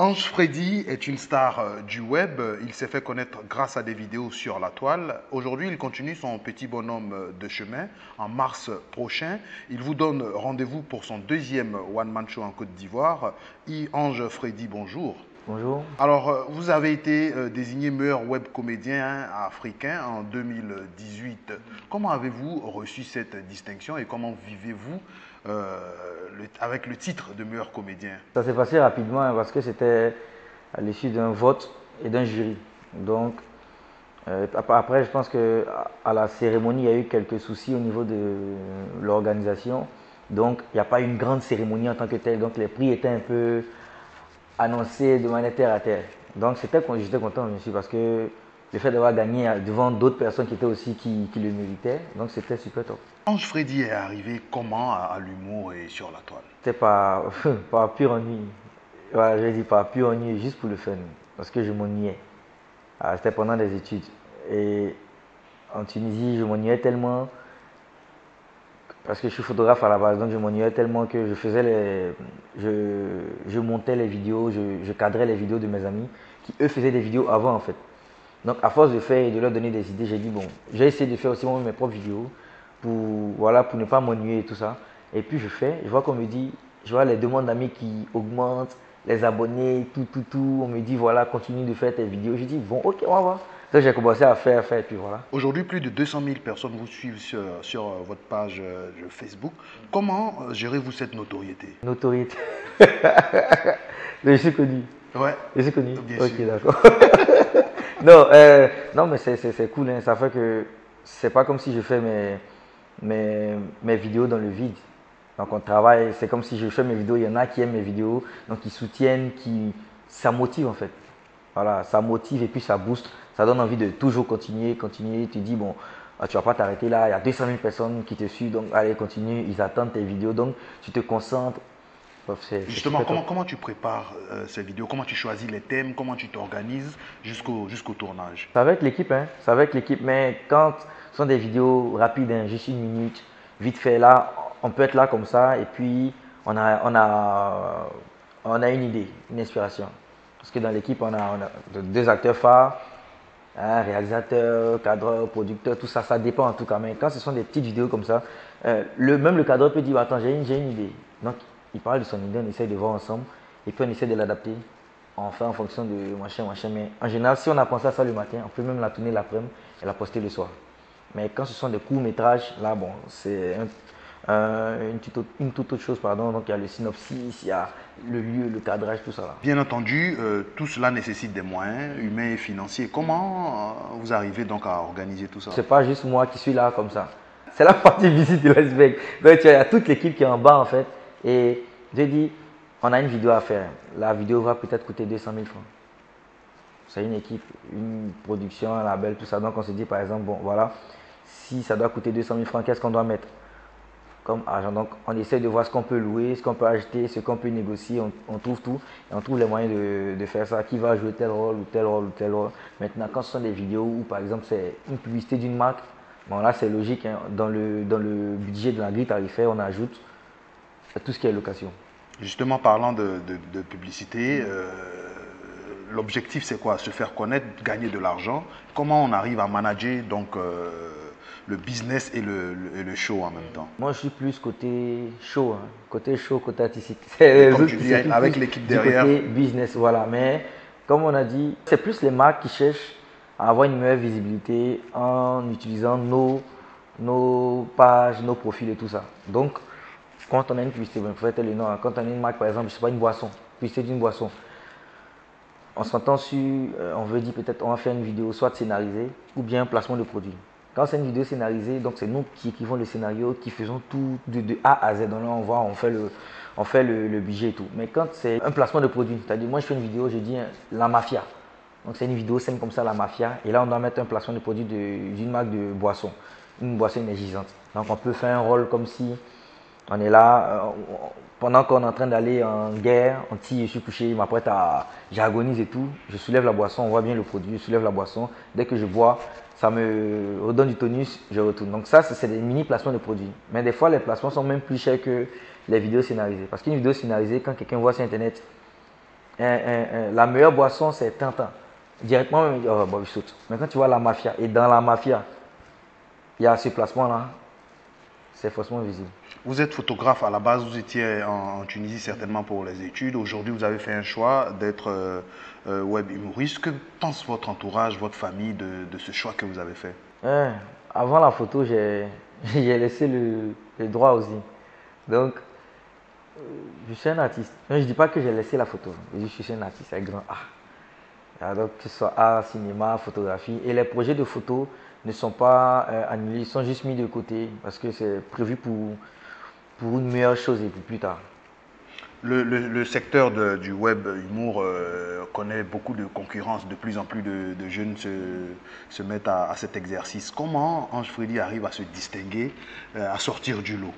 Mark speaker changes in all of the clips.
Speaker 1: Ange Freddy est une star du web. Il s'est fait connaître grâce à des vidéos sur la toile. Aujourd'hui, il continue son petit bonhomme de chemin. En mars prochain, il vous donne rendez-vous pour son deuxième one-man show en Côte d'Ivoire. Ange Freddy, bonjour.
Speaker 2: Bonjour.
Speaker 1: Alors, vous avez été désigné meilleur web comédien africain en 2018. Comment avez-vous reçu cette distinction et comment vivez-vous avec le titre de meilleur comédien?
Speaker 2: Ça s'est passé rapidement parce que c'était à l'issue d'un vote et d'un jury. Donc, après, je pense qu'à la cérémonie, il y a eu quelques soucis au niveau de l'organisation. Donc, il n'y a pas eu une grande cérémonie en tant que telle. Donc, les prix étaient un peu annoncés de manière terre à terre. Donc, j'étais content aussi parce que le fait d'avoir gagné devant d'autres personnes qui étaient aussi qui le méritaient, donc c'était super top.
Speaker 1: Ange Freddy est arrivé comment à l'humour et sur la toile?
Speaker 2: C'était par pur ennui. Voilà, je dis par pur ennui, juste pour le fun, parce que je m'ennuyais. C'était pendant des études. Et en Tunisie, je m'ennuyais tellement, parce que je suis photographe à la base, donc je m'ennuyais tellement que je montais les vidéos, je cadrais les vidéos de mes amis, qui eux faisaient des vidéos avant en fait. Donc à force de faire et de leur donner des idées, j'ai dit bon, j'ai essayé de faire aussi moi mes propres vidéos pour ne pas m'ennuyer et tout ça. Et puis je vois qu'on me dit, je vois les demandes d'amis qui augmentent, les abonnés, tout. On me dit voilà, continue de faire tes vidéos. Je dis bon, ok, on va voir. Donc j'ai commencé à faire, et puis voilà.
Speaker 1: Aujourd'hui, plus de 200 000 personnes vous suivent sur votre page de Facebook. Comment gérez-vous cette notoriété?
Speaker 2: Notoriété. Mais je suis connu.
Speaker 1: Ouais,
Speaker 2: Je suis connu.
Speaker 1: bien
Speaker 2: Ok,
Speaker 1: sûr.
Speaker 2: d'accord. Non, non, mais c'est cool. Hein. Ça fait que c'est pas comme si je fais mes vidéos dans le vide. Donc on travaille, c'est comme si je fais mes vidéos, il y en a qui aiment mes vidéos, donc ils soutiennent, ça motive en fait. Voilà, ça motive et puis ça booste, ça donne envie de toujours continuer. Tu dis bon, tu vas pas t'arrêter là, il y a 200 000 personnes qui te suivent, donc allez continue, ils attendent tes vidéos, donc tu te concentres. Bref,
Speaker 1: Justement, comment tu prépares ces vidéos? Comment tu choisis les thèmes? Comment tu t'organises jusqu'au tournage?
Speaker 2: C'est avec l'équipe, hein, c'est avec l'équipe, mais quand ce sont des vidéos rapides, hein, juste 1 minute, vite fait là, on peut être là comme ça et puis on a une idée, une inspiration. Parce que dans l'équipe, on a 2 acteurs phares, un réalisateur, cadreur, producteur, tout ça, ça dépend en tout cas. Mais quand ce sont des petites vidéos comme ça, même le cadreur peut dire attends, j'ai une idée. Donc il parle de son idée, on essaie de voir ensemble et puis on essaie de l'adapter. On fait en fonction de machin. Mais en général, si on a pensé à ça le matin, on peut même la tourner l'après-midi et la poster le soir. Mais quand ce sont des courts-métrages, là, bon, c'est une toute autre chose, pardon. Donc, il y a le synopsis, il y a le lieu, le cadrage, tout ça là.
Speaker 1: Bien entendu, tout cela nécessite des moyens humains et financiers. Comment vous arrivez donc à organiser tout ça?
Speaker 2: C'est pas juste moi qui suis là comme ça. C'est la partie visite de l'iceberg. Donc, il y a toute l'équipe qui est en bas en fait. Et j'ai dit, on a une vidéo à faire. La vidéo va peut-être coûter 200 000 francs. C'est une équipe, une production, un label, tout ça. Donc on se dit par exemple, bon voilà, si ça doit coûter 200 000 francs, qu'est-ce qu'on doit mettre comme argent? Donc on essaie de voir ce qu'on peut louer, ce qu'on peut acheter, ce qu'on peut négocier, on trouve tout et on trouve les moyens de faire ça. Qui va jouer tel rôle ou tel rôle ou tel rôle. Maintenant quand ce sont des vidéos où par exemple c'est une publicité d'une marque, bon là c'est logique, hein, dans le budget de la grille tarifaire, on ajoute tout ce qui est location.
Speaker 1: Justement, parlant de publicité, l'objectif c'est quoi? Se faire connaître, gagner de l'argent. Comment on arrive à manager donc le business et le show en même temps?
Speaker 2: Moi, je suis plus côté show, hein. Côté artistique.
Speaker 1: Comme tu dis, avec l'équipe derrière.
Speaker 2: Côté business, voilà. Mais comme on a dit, c'est plus les marques qui cherchent à avoir une meilleure visibilité en utilisant nos pages, nos profils et tout ça. Donc, quand on a une publicité, il faut être le nom. Quand on a une marque, par exemple, je sais pas, une boisson, publicité d'une boisson, on s'entend sur, on veut dire peut-être, on va faire une vidéo soit scénarisée ou bien un placement de produit. Quand c'est une vidéo scénarisée, donc c'est nous qui écrivons le scénario, qui faisons tout de A à Z. Donc là, on fait le budget et tout. Mais quand c'est un placement de produit, c'est-à-dire moi je fais une vidéo, je dis la mafia. Donc c'est une vidéo scène comme ça, la mafia. Et là, on doit mettre un placement de produit d'une marque de boisson, une boisson énergisante. Donc on peut faire un rôle comme si on est là, pendant qu'on est en train d'aller en guerre, on tire, je suis couché, je m'apprête à, j'agonise et tout. Je soulève la boisson, on voit bien le produit, je soulève la boisson. Dès que je bois, ça me redonne du tonus, je retourne. Donc ça, c'est des mini placements de produits. Mais des fois, les placements sont même plus chers que les vidéos scénarisées. Parce qu'une vidéo scénarisée, quand quelqu'un voit sur Internet, la meilleure boisson, c'est Tintin. Directement, oh, bon, je saute. Mais quand tu vois la mafia, et dans la mafia, il y a ce placement-là, c'est forcément visible.
Speaker 1: Vous êtes photographe à la base, vous étiez en Tunisie certainement pour les études. Aujourd'hui, vous avez fait un choix d'être web humoriste. Que pense votre entourage, votre famille de ce choix que vous avez fait?
Speaker 2: Avant la photo, j'ai laissé le droit aussi. Donc, je suis un artiste. Non, je ne dis pas que j'ai laissé la photo. Je dis que je suis un artiste avec grand A. Donc, que ce soit art, cinéma, photographie. Et les projets de photo ne sont pas annulés, ils sont juste mis de côté parce que c'est prévu pour une meilleure chose et pour plus tard.
Speaker 1: Le secteur du web humour connaît beaucoup de concurrence. De plus en plus de jeunes se mettent à cet exercice. Comment Ange Freddy arrive à se distinguer, à sortir du lot?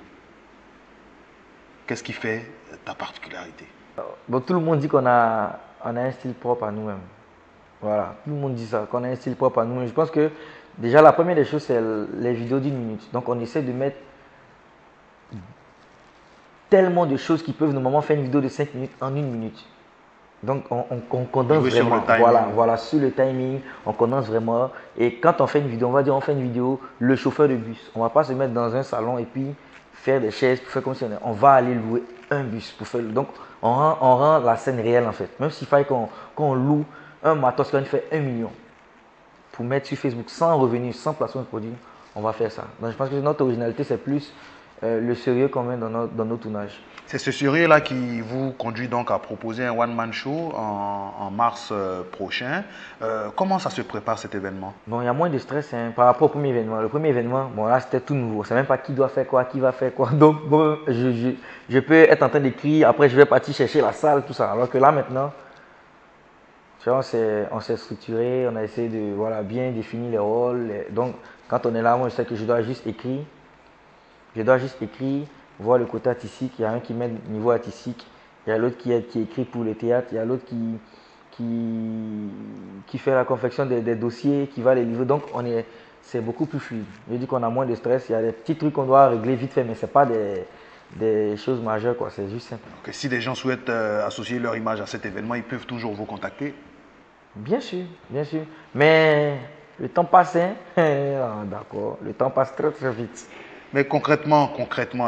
Speaker 1: Qu'est-ce qui fait ta particularité?
Speaker 2: Bon, tout le monde dit qu'on a un style propre à nous-mêmes. Voilà, tout le monde dit ça, qu'on a un style propre à nous-mêmes. Je pense que déjà la première des choses, c'est les vidéos d'1 minute. Donc on essaie de mettre tellement de choses qui peuvent normalement faire une vidéo de 5 minutes en 1 minute. Donc on condense vraiment, voilà, sur le timing, on condense vraiment. Et quand on fait une vidéo, on va dire on fait une vidéo, le chauffeur de bus. On ne va pas se mettre dans un salon et puis faire des chaises pour faire comme si on va aller louer un bus pour faire. Donc on rend la scène réelle en fait. Même s'il fallait qu'on loue un matos qui fait 1 million pour mettre sur Facebook sans revenu, sans placement de produit, on va faire ça. Donc je pense que notre originalité c'est plus le sérieux qu'on met dans nos tournages.
Speaker 1: C'est ce sérieux-là qui vous conduit donc à proposer un one-man show en mars prochain. Comment ça se prépare cet événement?
Speaker 2: Bon, il y a moins de stress hein, par rapport au premier événement. Le premier événement, bon là c'était tout nouveau. Je ne sais même pas qui doit faire quoi, qui va faire quoi. Donc bon, je peux être en train d'écrire, après je vais partir chercher la salle, tout ça. Alors que là maintenant, tu vois, on s'est structuré, on a essayé de bien définir les rôles. Donc quand on est là, moi je sais que je dois juste écrire. Voir le côté artistique. Il y a un qui met le niveau artistique, il y a l'autre qui écrit pour le théâtre, il y a l'autre qui fait la confection des dossiers, qui va les livrer. Donc c'est beaucoup plus fluide. Je dis qu'on a moins de stress. Il y a des petits trucs qu'on doit régler vite fait, mais ce n'est pas des choses majeures, quoi. C'est juste simple.
Speaker 1: Okay. Si des gens souhaitent associer leur image à cet événement, ils peuvent toujours vous contacter?
Speaker 2: Bien sûr, bien sûr. Mais le temps passe, hein? D'accord, le temps passe très très vite.
Speaker 1: Mais concrètement,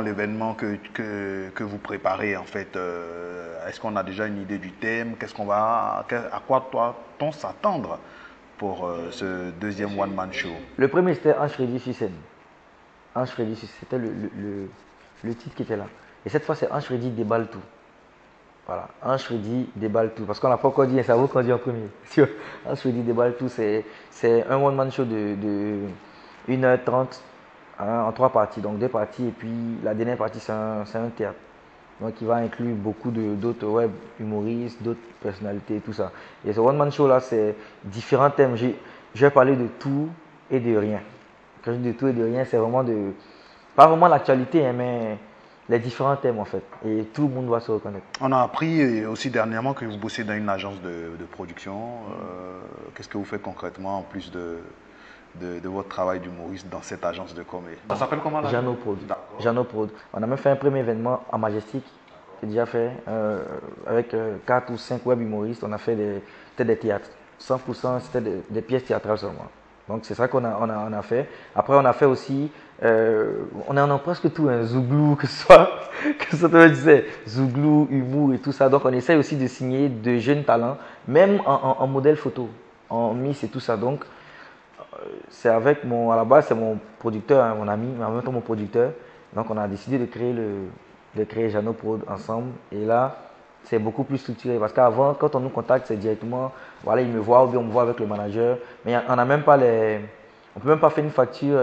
Speaker 1: l'événement que vous préparez, en fait, est-ce qu'on a déjà une idée du thème? À quoi doit-on s'attendre pour ce deuxième one-man show?
Speaker 2: Le premier, c'était Ange Freddy sur scène. Ange Freddy, c'était le titre qui était là. Et cette fois, c'est Ange Freddy déballe tout. Voilà, Ange Freddy déballe tout. Parce qu'on n'a pas encore dit, c'est à vous qu'on dit en premier. Ange Freddy déballe tout, c'est un one-man show de 1h30. En 3 parties, donc 2 parties et puis la dernière partie c'est un théâtre. Donc il va inclure beaucoup d'autres web humoristes, d'autres personnalités et tout ça. Et ce one man show là c'est différents thèmes. Je vais parler de tout et de rien. Quand je dis de tout et de rien, c'est vraiment pas vraiment l'actualité, hein, mais les différents thèmes en fait. Et tout le monde doit se reconnaître.
Speaker 1: On a appris aussi dernièrement que vous bossez dans une agence de production. Qu'est-ce que vous faites concrètement en plus de votre travail d'humoriste dans cette agence de com? Ça s'appelle comment là?
Speaker 2: Jeannot Prod. Jeannot Prod. On a même fait un premier événement à Majestic, c'est déjà fait, avec 4 ou 5 web humoristes. On a fait des théâtres. 100% c'était des pièces théâtrales seulement. Donc c'est ça qu'on a fait. Après on a fait aussi, on a presque tout, un Zouglou, que ce soit Zouglou, humour et tout ça. Donc on essaie aussi de signer de jeunes talents, même en modèle photo, en Miss et tout ça. Donc c'est à la base c'est mon producteur, hein, mon ami, mais en même temps mon producteur. Donc on a décidé de créer Jeannot Prod ensemble. Et là, c'est beaucoup plus structuré. Parce qu'avant, quand on nous contacte, c'est directement, voilà, il me voit ou bien on me voit avec le manager. Mais on n'a même pas on peut même pas faire une facture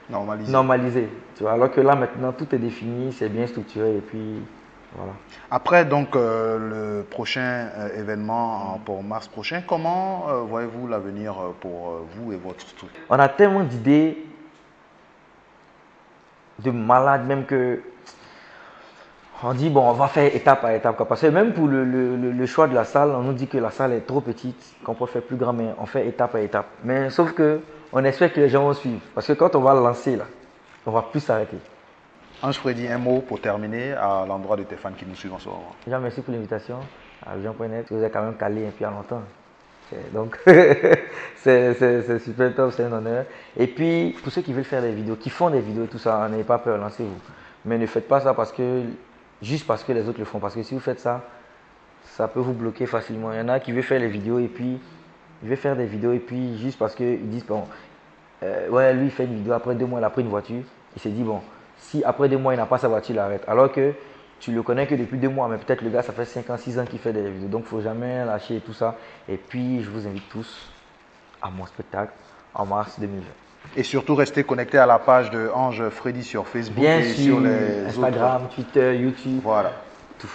Speaker 2: normalisée. Tu vois, alors que là maintenant, tout est défini, c'est bien structuré et puis voilà.
Speaker 1: Après donc le prochain événement pour mars prochain, comment voyez-vous l'avenir pour vous et votre structure?
Speaker 2: On a tellement d'idées de malades même que on dit bon on va faire étape par étape. Parce que même pour le choix de la salle, on nous dit que la salle est trop petite, qu'on peut faire plus grand, mais on fait étape par étape. Mais sauf que on espère que les gens vont suivre. Parce que quand on va lancer là, on va plus s'arrêter.
Speaker 1: Ange Freddy, un mot pour terminer à l'endroit de tes fans qui nous suivent en ce moment.
Speaker 2: Déjà, merci pour l'invitation. Argent.net, vous avez quand même calé un peu à longtemps. Donc, c'est super top, c'est un honneur. Et puis, pour ceux qui veulent faire des vidéos, qui font des vidéos et tout ça, n'ayez pas peur, lancez-vous. Mais ne faites pas ça juste parce que les autres le font. Parce que si vous faites ça, ça peut vous bloquer facilement. Il y en a qui veulent faire les vidéos et puis, il veut faire des vidéos et puis, juste parce qu'ils disent, bon, ouais, lui, il fait une vidéo, après 2 mois, il a pris une voiture. Il s'est dit, bon, si après 2 mois, il n'a pas sa voiture, il arrête. Alors que tu le connais que depuis 2 mois, mais peut-être le gars, ça fait 5 ans, 6 ans qu'il fait des vidéos. Donc, il ne faut jamais lâcher et tout ça. Et puis, je vous invite tous à mon spectacle en mars 2020.
Speaker 1: Et surtout, restez connectés à la page de Ange Freddy sur Facebook
Speaker 2: Bien
Speaker 1: et
Speaker 2: sûr,
Speaker 1: sur les
Speaker 2: Instagram,
Speaker 1: autres.
Speaker 2: Twitter, YouTube.
Speaker 1: Voilà.
Speaker 2: Tout.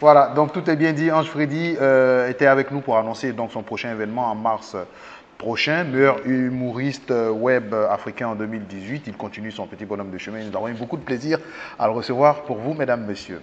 Speaker 1: Voilà, donc tout est bien dit. Ange Freddy était avec nous pour annoncer donc son prochain événement en mars prochain. Meilleur humoriste web africain en 2018. Il continue son petit bonhomme de chemin. Nous avons eu beaucoup de plaisir à le recevoir pour vous, mesdames, messieurs.